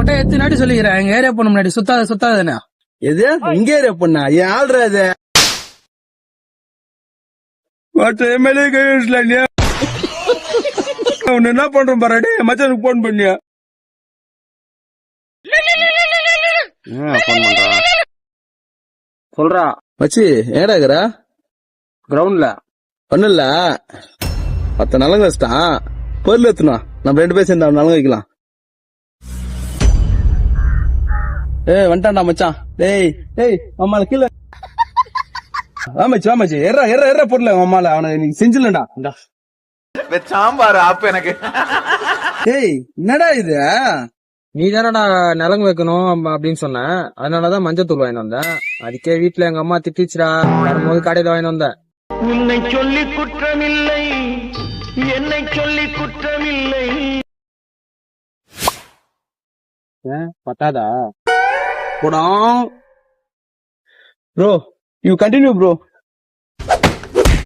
உங்ககிட்ட எத்தனை நாட்டி சொல்லிக்கிறேன் எங்க ஏரியா பொண்ணு முன்னாடி சுத்தாதுன்னு. எது இங்க ஏரியா பொண்ணா? என் ஆள்ற அது என்ன பண்றோம் பாரு மச்சானுக்கு போன் பண்ணியா சொல்றா மச்சி ஏடாக்குற கிரவுண்ட்ல பண்ணல 10 நலங்கு வச்சிட்டான். பொருள் எத்தனா நம்ம 2 பேர் சேர்ந்து நலங்கு வைக்கலாம். வந்துட்டான்டா மச்சான். டேய் அம்மால கீழே வாமச்சி எற பொருள் அம்மால அவனை நீ செஞ்சிடலடா சாம்பார் ஆப்பு எனக்கு. டேய் என்னடா இது? நீ தானடா நிலங்கு வைக்கணும் அப்படின்னு சொன்ன. அதனாலதான் மஞ்சத்தூள் வாங்கிட்டு வந்தேன். அதுக்கே வீட்டுல எங்க அம்மா திட்டிச்சுடா. வரும்போது கடையில வாங்கிட்டு வந்தேன். உன்னை சொல்லி குற்றமில்லை, என்னை சொல்லி குற்றமில்லை. பத்தாதா ப்ரோ யூ கண்டினியூ ப்ரோ.